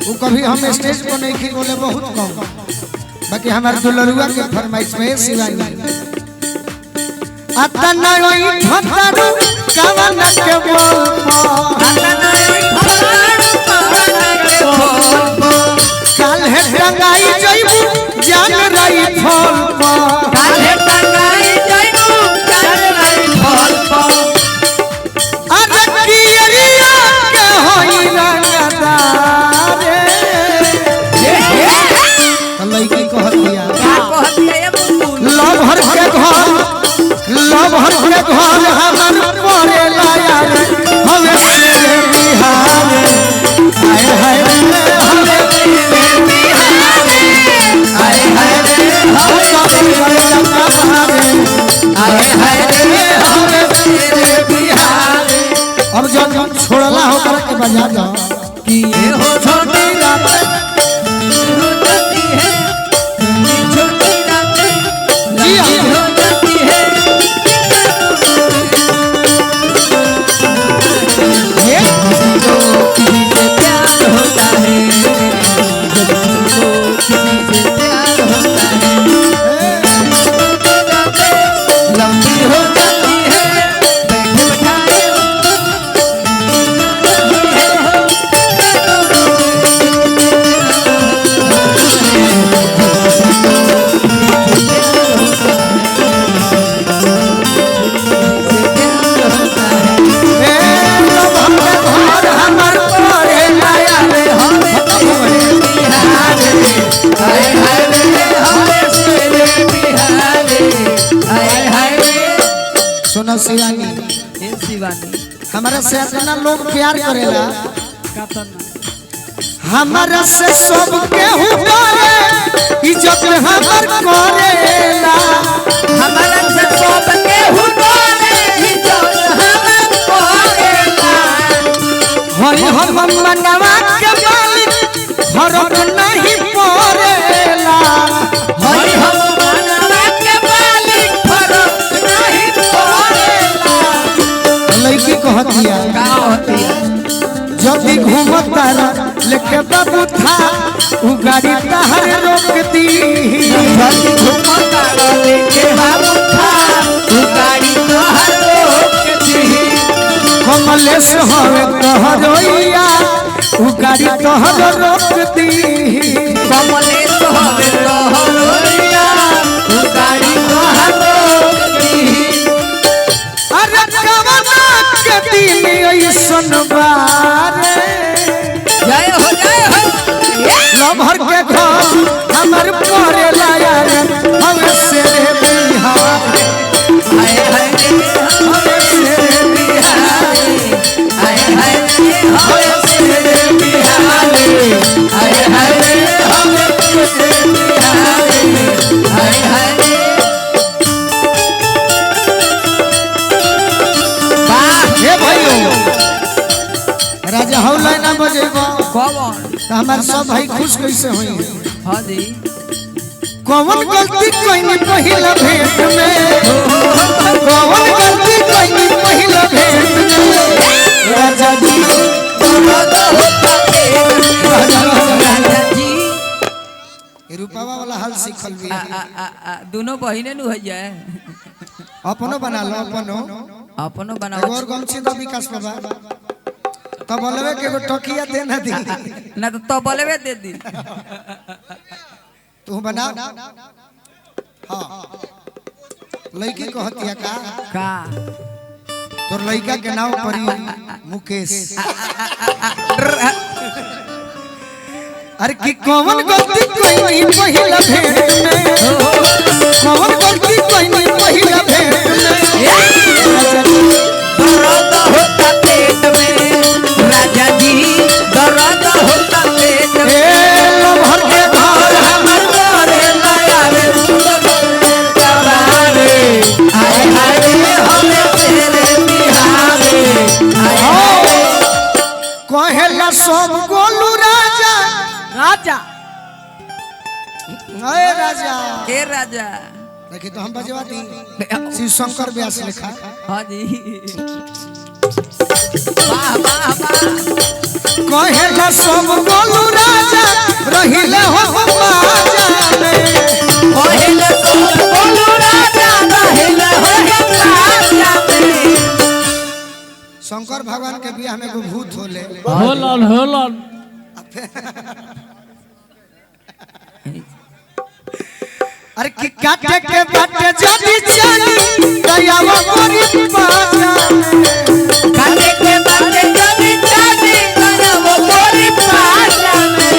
वो कभी हम स्टेज पर नहीं की बोले बहुत कम बाकी हमारे दुलरुआ के फरमाइश में शिवानी अतना ओई ठतारू कवन के बोल काल है टंगाई जइबू जान रही फल काल है टंगाई जइबू जान रही फल अरे किरिया के होई रंगदार लड़की कहतिया का कहतिया ये लव हर के घर हमर परे लाया हवे से बिहार हाय हाय हवे से बिहार हाय हाय हम सब लड़का बहारे हाय हाय हवे से बिहार अब जब छोड़ला होकर के बजा दो कि ये हो छोटी रात शिवानी हमारा से इतना लोग प्यार करेला हमारा से सब केहू करे इज्जत हमर करेला हमारा से सब केहू करे इज्जत हमर करेला हरि हम मनवा के मालिक फरक नहीं पड़ेला हरि हम मनवा के मालिक फरक नहीं पड़ेला लड़की कहतिया का कहतिया जब भी घूमता लेके बाबू था वो गाड़ी तहर रोकती जब भी घूमता लेके बाबू था वो गाड़ी तहर रोकती कमलेश होवे तोहरोइया वो गाड़ी तहर रोकती कमलेश होवे तोहरोइया वो गाड़ी तहर रोकती अरे कवना के दिन ऐसन बारे जय हो लभर के घर हमर परे लाया हवे से बिहार हाय हाय हवे से बिहार हाय हाय हवे से बिहार हाय हाय हवे से बिहार हाय हाय वाह हे भाइयों राजा हौला ना बजेबो कौन हमार सब भाई खुश कैसे होई हां जी कौन गलती कोई पहिला भेंट में कौन गलती कोई पहिला भेंट में राजा जी राजा जी ये रूपावा वाला हाल सीखल भी दोनों बहिने नु हो जाए अपनो बना लो अपनो बनाओ और गमछी द विकास बाबा तो बोलवे के टोकिया दे ना दी ना तो बोलवे दे दी तू बना हां लड़की कहतिया का तोर लड़का के नाम परी मुकेश अरे की कौन गलती कोई नहीं पहिला भेंट में कौन गलती कोई नहीं पहिला भेंट में दर्द होता पेट में राजा जी दर्द होता पेट में लभर के घर हमर परे लाया रे करारे हाय हाय हमें तेरे बिहारे हाय कहेला सब गोलू राजा राजा ए राजा ए राजा देखी तो हम बजवाती शिव शंकर व्यास लिखा हां जी वाह वाह वाह कहेला सब गोलू राजा भगवान के बियाह में एगो भूत होले होलन अरे कि काटे के बाटे जदी चली दयावा मोरी पासा काटे के बाटे जदी चली दयावा मोरी पासा में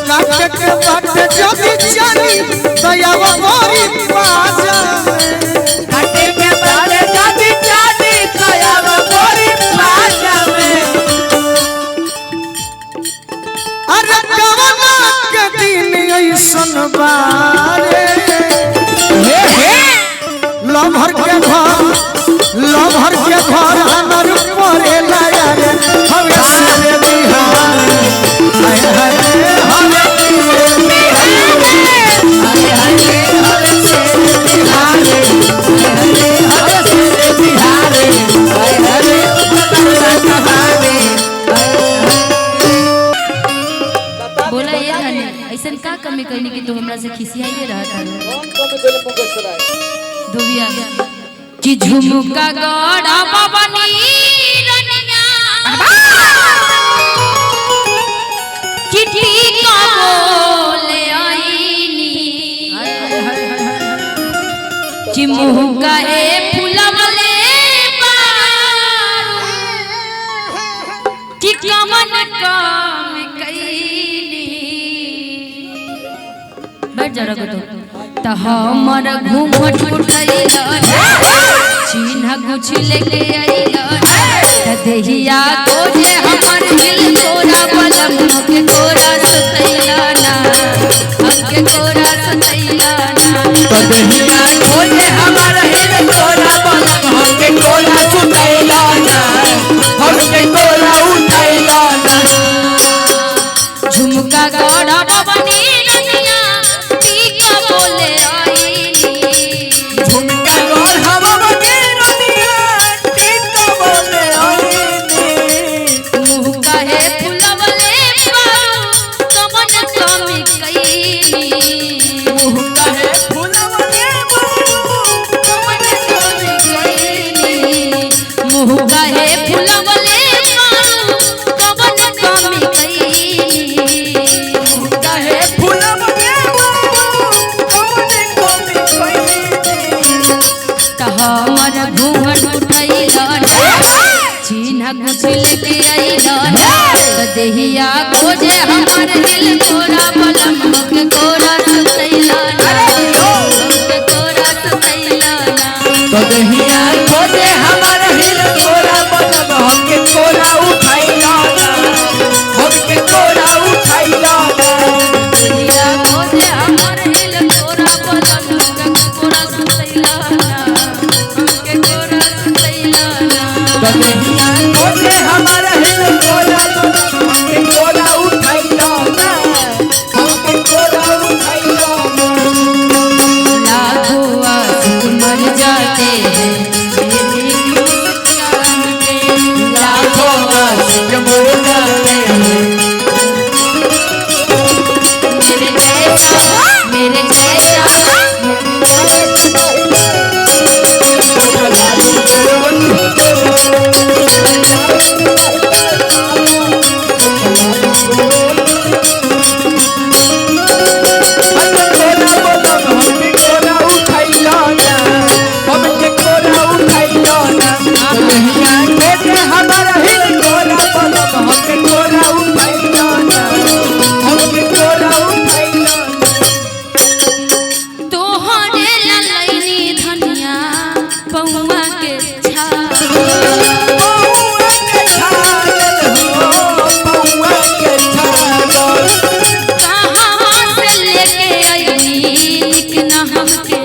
काटे के बाटे जदी चली दयावा मोरी पासा काटे के बाटे जदी चली दयावा मोरी पासा में अरे कवना के दिन ऐसन बारे लभर के घर हमर परे लाया रे हवे से बिहार हाय हाय हवे से बिहार हाय हाय हवे से बिहार हवे से बिहार हाय हरे कहावे बोला ये धनी ऐसा का कमी कहनी कि तू हमरा से खिसियाइए रहता दुबिया कि झुमका गड़ा बाबनी रनिया चिट्ठी का बोले आईनी चिमुका ए फुलवले कि कमन काम कैली बैठ जा रगो तो हमर घूंघट उठैला चिन्ह कुछ लेके आइला देहिया तो जे हमर दिल तोरा बलम के तोरा सतैला ना हमके तोरा सतैला ना देहिया तो जे हमर दिल तोरा बलम हमके तोरा सतैला ना हमके तोरा उठैला ना झुमका गड़ा बाबनी रनिया टीका बोले आईनी झुमका गड़ हवा बगे रनिया टीका बोले आईनी मुँह काहे फुलवले पारू कमन कमी कैली मुँह काहे फुलवले बारू कमन कमी कैली मुँह काहे फुलवले पारू कमन कमी कैली काहे फुलवले बारू कमने कमी कैली त हमर घूंघट उठैला चिन्ह कुछ लेके आइला त देहिया खोजे हमर दिल तोरा बलम के तोरा सतैला ना के तोरा सतैला ना तो देहिया खोजे हमर हिल तोरा बलम हमके तोरा उठैला ना हमके तोरा उठैला ना देहिया खोजे हमर दिल तोरा बलम के तोरा सतैला ना के तोरा सतैला ना तो देहिया खोजे हमर हिल तोरा बलम हमके तोरा उठैला ना हमके तोरा उठैला ना लाखों आशिक मर जाते हैं तेरी मुस्कान पे लाखों आशिक मर जाते हैं मेरे जैसा तोहरे ललैनी धनिया पौआ के कहाँ से लेके अइनी निक न हमके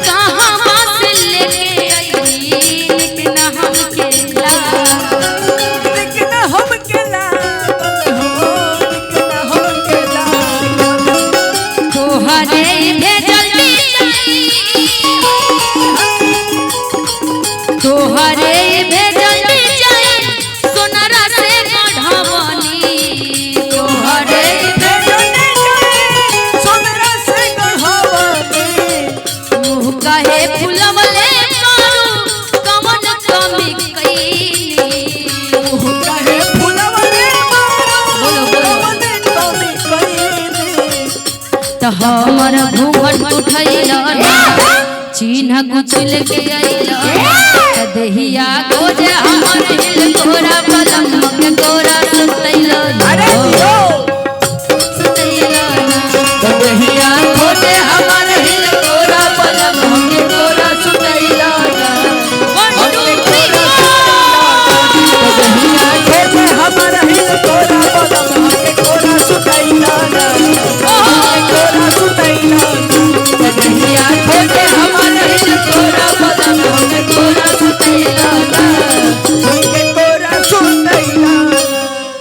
कहाँ से लेके अइनी निक न हमके तोहरे भेजल तोहरे भेजल सोनरा से मढ़वनी तोहरे सोनरा से गढ़वा लेके आइला दहिया खोजे हमर हिल कोरा बलम के कोरा